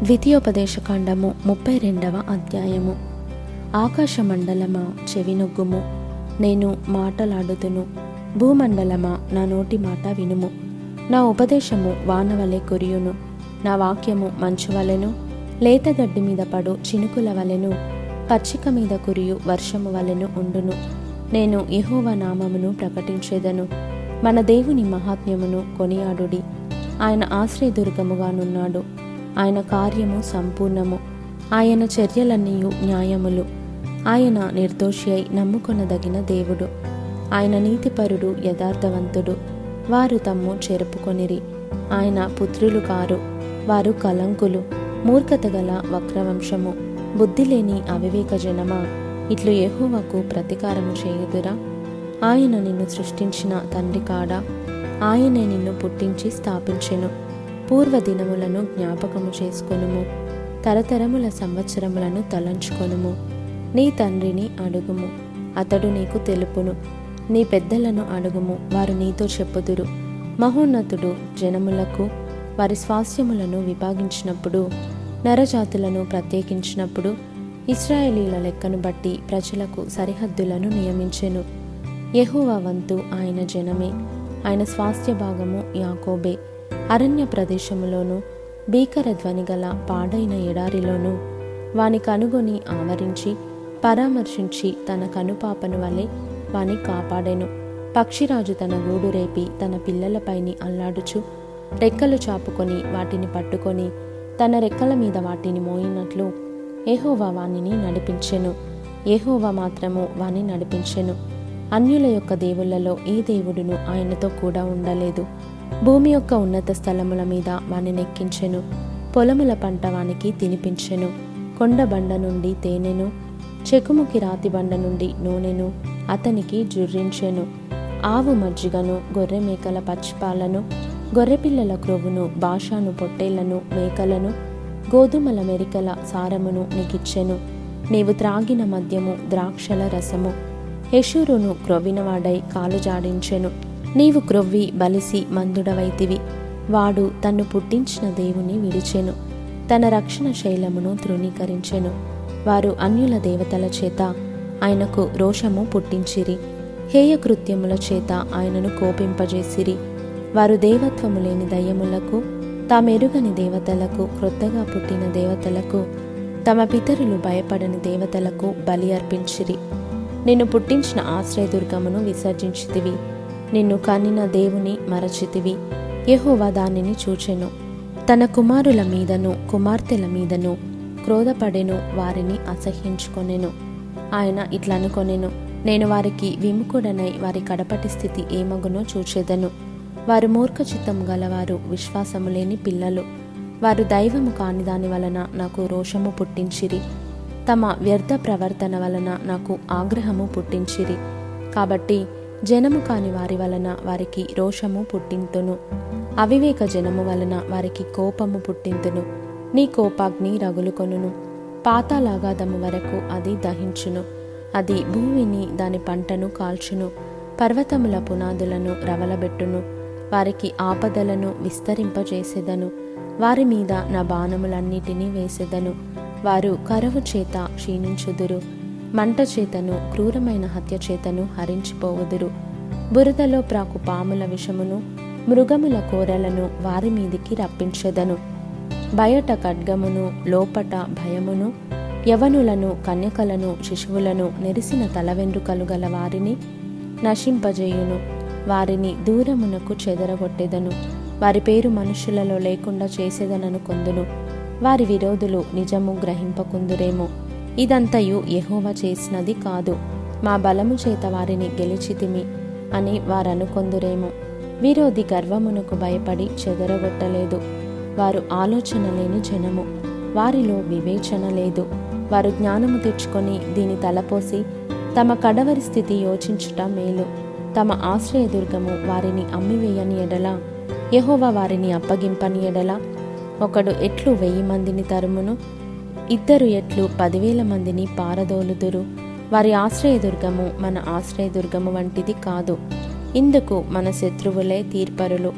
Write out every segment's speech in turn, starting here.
ద్వితీయోపదేశకాండము 32వ అధ్యాయము. ఆకాశమండలమా చెవినొగ్గుము, నేను మాటలాడుతును. భూమండలమా నా నోటి మాట వినుము. నా ఉపదేశము వానవలె కురియును, నా వాక్యము మంచువలెను, లేతగడ్డి మీద పడు చినుకుల వలెను, పచ్చిక మీద కురియు వర్షము వలెను ఉండును. నేను యెహోవా నామమును ప్రకటించెదను. మన దేవుని మహాత్మ్యమును కొనియాడుడి. ఆయన ఆశ్రయదుర్గముగానున్నాడు. ఆయన కార్యము సంపూర్ణము, ఆయన చర్యలన్నీయు న్యాయములు. ఆయన నిర్దోషి అయి నమ్ముకొనదగిన దేవుడు. ఆయన నీతిపరుడు, యథార్థవంతుడు. వారు తమ్ము చెరుపుకొనిరి. ఆయన పుత్రులు కారు, వారు కలంకులు. మూర్ఖత గల వక్రవంశము, బుద్ధి లేని అవివేక జనమా, ఇట్లు యెహోవాకు ప్రతీకారము చేయుదురా? ఆయన నిన్ను సృష్టించిన తండ్రి కాడా? ఆయనే నిన్ను పుట్టించి స్థాపించెను. పూర్వదినములను జ్ఞాపకము చేసుకొనుము, తరతరముల సంవత్సరములను తలంచుకొనుము. నీ తండ్రిని అడుగుము, అతడు నీకు తెలుపును. నీ పెద్దలను అడుగుము, వారు నీతో చెప్పుదురు. మహోన్నతుడు జనములకు వారి స్వాస్థ్యములను విభాగించినప్పుడు, నరజాతులను ప్రత్యేకించినప్పుడు, ఇశ్రాయేలీల లెక్కను బట్టి ప్రజలకు సరిహద్దులను నియమించెను. యెహోవా వంతు ఆయన జనమే, ఆయన స్వాస్థ్య భాగము యాకోబే. అరణ్య ప్రదేశములోను, భీకర ధ్వని గల పాడైన ఎడారిలోను వాని కనుగొని ఆవరించి పరామర్శించి తన కనుపాపను వలె వాని కాపాడెను. పక్షిరాజు తన గూడు రేపి తన పిల్లలపైని అల్లాడుచు రెక్కలు చాపుకొని వాటిని పట్టుకొని తన రెక్కల మీద వాటిని మోయినట్లు యెహోవా వానిని నడిపించెను. యెహోవా మాత్రము వాని నడిపించెను. అన్యుల యొక్క దేవుళ్లలో ఏ దేవుడును ఆయనతో కూడా ఉండలేదు. భూమి యొక్క ఉన్నత స్థలముల మీద వాని నెక్కించెను. పొలముల పంట వానికి తినిపించెను. కొండ బండ నుండి తేనెను, చెకుముకి రాతి బండ నుండి నూనెను అతనికి జుర్రించెను. ఆవు మజ్జిగను, గొర్రె మేకల పచ్చిపాలను, గొర్రెపిల్లల క్రొవ్వును, బాషాను పొట్టేళ్లను, మేకలను, గోధుమల మెరికల సారమును నీకిచ్చెను. నీవు త్రాగిన మద్యము ద్రాక్షల రసము. యెషూరును క్రొవ్వినవాడై కాలు జాడించెను. నీవు క్రొవ్వి బలిసి మందుడవైతివి. వాడు తన్ను పుట్టించిన దేవుని విడిచెను, తన రక్షణ శైలమును తృణీకరించెను. వారు అన్యుల దేవతల చేత ఆయనకు రోషము పుట్టించిరి, హేయ కృత్యముల చేత ఆయనను కోపింపజేసిరి. వారు దేవత్వము లేని దయ్యములకు, తామెరుగని దేవతలకు, క్రొత్తగా పుట్టిన దేవతలకు, తమ పితరులు భయపడని దేవతలకు బలి అర్పించిరి. నిన్ను పుట్టించిన ఆశ్రయదుర్గమును విసర్జించితివి. నిన్ను కనిన దేవుని మరచితివి. యెహోవా దానిని చూచెను. తన కుమారుల మీదను కుమార్తెల మీదను క్రోధపడెను, వారిని అసహ్యించుకొనెను. ఆయన ఇట్లనుకొనెను, నేను వారికి విముఖుడనై వారి కడపటి స్థితి ఏమగునో చూచెదను. వారు మూర్ఖచిత్తం గలవారు, విశ్వాసము లేని పిల్లలు. వారు దైవము కాని దాని వలన నాకు రోషము పుట్టించిరి. తమ వ్యర్థ ప్రవర్తన వలన నాకు ఆగ్రహము పుట్టించిరి. కాబట్టి జనము కాని వారి వలన వారికి రోషము పుట్టింతును, అవివేక జనము వలన వారికి కోపము పుట్టింతును. నీ కోపాగ్ని రగులుకొనును, పాతాళాగాధము వరకు అది దహించును. అది భూమిని దాని పంటను కాల్చును, పర్వతముల పునాదులను రవలబెట్టును. వారికి ఆపదలను విస్తరింపజేసేదను, వారి మీద నా బాణములన్నిటినీ వేసెదను. వారు కరువు చేత క్షీణించుదురు, మంట చేతను క్రూరమైన హత్య చేతను హరించిపోవుదురు. బురదలో ప్రాకు పాముల విషమును, మృగముల కోరలను వారి మీదికి రప్పించెదను. బయట ఖడ్గమును, లోపట భయమును, యవనులను, కన్యకలను, శిశువులను, నెరిసిన తలవెండ్రుకలు గల వారిని నశింపజేయును. వారిని దూరమునకు చెదరగొట్టెదను. వారి పేరు మనుషులలో లేకుండా చేసేదనను కొందును. వారి విరోధులు నిజము గ్రహింపకుందురేమో. ఇదంతయు యెహోవా చేసినది కాదు, మా బలము చేత వారిని గెలిచితిమి అని వారనుకొందురేమో. విరోధి గర్వమునకు భయపడి చెదరగొట్టలేదు. వారు ఆలోచన లేని జనము, వారిలో వివేచన లేదు. వారు జ్ఞానము తెచ్చుకొని దీని తలపోసి తమ కడవరి స్థితి యోచించుట మేలు. తమ ఆశ్రయదుర్గము వారిని అమ్మివేయని ఎడల, యెహోవా వారిని అప్పగింపని ఎడల, ఒకడు ఎట్లు 1000 మందిని తరుమును, ఇద్దరు ఎట్లు 10,000 మందిని పారదోలుదురు. వారి ఆశ్రయదుర్గము మన ఆశ్రయదుర్గము వంటిది కాదు. ఇందుకు మన శత్రువులే తీర్పరులు.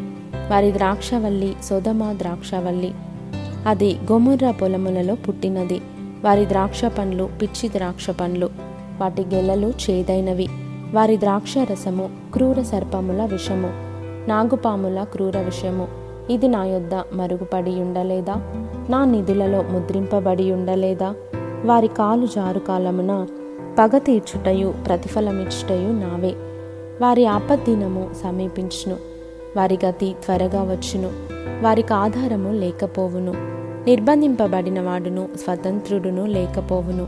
వారి ద్రాక్షవల్లి సొదొమ ద్రాక్షవల్లి, అది గొమొర్రా పొలములలో పుట్టినది. వారి ద్రాక్ష పండ్లు పిచ్చి ద్రాక్ష పండ్లు, వాటి గెలలు చేదైనవి. వారి ద్రాక్ష రసము క్రూర సర్పముల విషము, నాగుపాముల క్రూర విషము. ఇది నా యొద్ద మరుగుపడి ఉండలేదా? నా నిధులలో ముద్రింపబడి ఉండలేదా? వారి కాలు జారు కాలమున పగ తీర్చుటయు ప్రతిఫలమిచ్చుటయు నావే. వారి ఆపద్దినము సమీపించును, వారి గతి త్వరగా వచ్చును, వారికి ఆధారము లేకపోవును. నిర్బంధింపబడిన వాడును స్వతంత్రుడును లేకపోవును.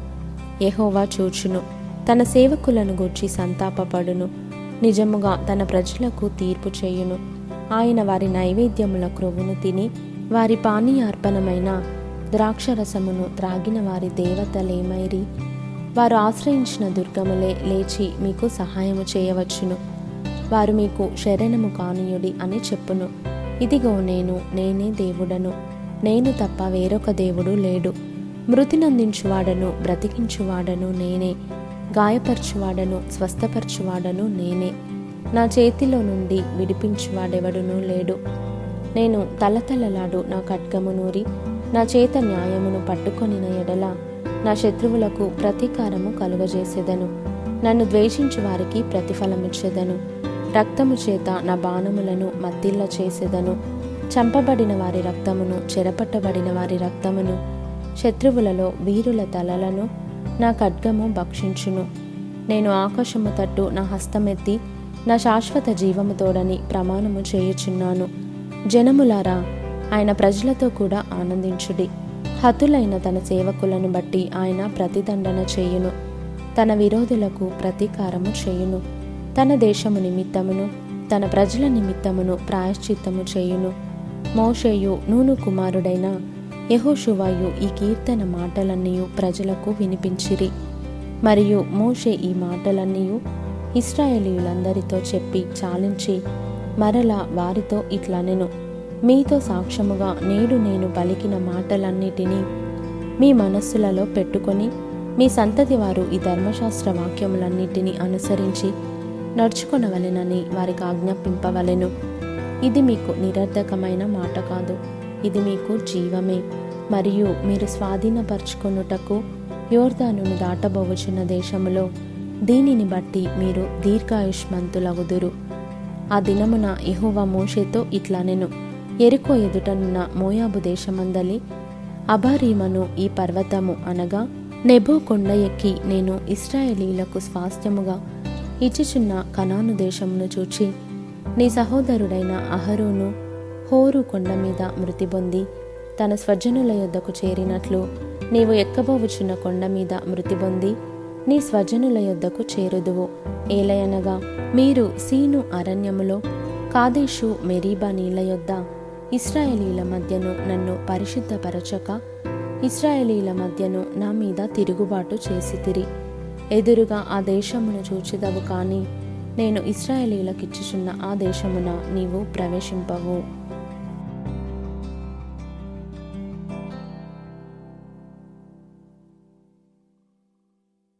యెహోవా చూచును, తన సేవకులను గూర్చి సంతాపపడును. నిజముగా తన ప్రజలకు తీర్పు చేయును. ఆయన వారి నైవేద్యముల క్రొవ్వును తిని వారి పానీయార్పణమైన ద్రాక్షరసమును త్రాగిన వారి దేవతలేమైరి. వారు ఆశ్రయించిన దుర్గములే లేచి మీకు సహాయము చేయవచ్చును. వారు మీకు శరణము కానియుడి అని చెప్పును. ఇదిగో నేనే దేవుడను, నేను తప్ప వేరొక దేవుడు లేడు. మృతినందించువాడను బ్రతికించువాడను నేనే, గాయపరచువాడను స్వస్థపరచువాడను నేనే. నా చేతిలో నుండి విడిపించువాడెవడునూ లేడు. నేను తలతలలాడు నా ఖడ్గము నూరి నా చేత న్యాయమును పట్టుకొనిన ఎడల నా శత్రువులకు ప్రతీకారము కలుగజేసేదను. నన్ను ద్వేషించు వారికి ప్రతిఫలమిచ్చేదను. రక్తము చేత నా బాణములను మద్దిల్ల చేసేదను. చంపబడిన వారి రక్తమును, చెరపట్టబడిన వారి రక్తమును, శత్రువులలో వీరుల తలలను నా ఖడ్గము భక్షించును. నేను ఆకాశము తట్టు నా హస్తమెత్తి నా శాశ్వత జీవముతోడని ప్రమాణము చేయుచున్నాను. జనములారా, ఆయన ప్రజలతో కూడా ఆనందించుడి. హతులైన తన సేవకులను బట్టి ఆయన ప్రతిదండన చేయును. తన విరోధులకు ప్రతీకారము చేయును. తన దేశము నిమిత్తమును తన ప్రజల నిమిత్తమును ప్రాయశ్చిత్తము చేయును. మోషేయు నూను కుమారుడైన యెహోషువయు ఈ కీర్తన మాటలన్నీయు ప్రజలకు వినిపించిరి. మరియు మోషే ఈ మాటలన్నీయు ఇశ్రాయేలీయులందరితో చెప్పి చాలించి మరలా వారితో ఇట్లనెను: మీతో సాక్ష్యముగా నేడు నేను పలికిన మాటలన్నిటినీ మీ మనస్సులలో పెట్టుకొని మీ సంతతి వారు ఈ ధర్మశాస్త్ర వాక్యములన్నిటినీ అనుసరించి నడుచుకొనవలెనని వారికి ఆజ్ఞాపింపవలెను. ఇది మీకు నిరర్ధకమైన మాట కాదు, ఇది మీకు జీవమే. మరియు మీరు స్వాధీనపరచుకొనుటకు యోర్దానును దాటబోవుచున్న దేశములో దీనిని బట్టి మీరు దీర్ఘాయుష్మంతులగుదురు. ఆ దినమున యెహోవా మోషేతో ఇట్లనెను: యెరికో ఎదుటనున్న మోయాబు దేశమందలి అబారీమను ఈ పర్వతము అనగా నెబో కొండ ఎక్కి నేను ఇశ్రాయేలీయులకు స్వాస్థ్యముగా ఇచ్చుచున్న కనాను దేశమును చూచి నీ సహోదరుడైన అహరోను హోరు కొండ మీద మృతి పొంది తన స్వజనుల యొద్దకు చేరినట్లు నీవు ఎక్కబోవుచున్న కొండ మీద మృతి పొంది నీ స్వజనుల యొద్దకు చేరుదువు. ఏలయనగా మీరు సీను అరణ్యములో కాదేషు మెరీబా నీళ్ల యొద్ద ఇశ్రాయేలీల మధ్యను నన్ను పరిశుద్ధపరచక ఇశ్రాయేలీల మధ్యను నా మీద తిరుగుబాటు చేసితిరి. ఎదురుగా ఆ దేశమును చూచిదవు, కానీ నేను ఇశ్రాయేలీలకిచ్చుచున్న ఆ దేశమున నీవు ప్రవేశింపవు.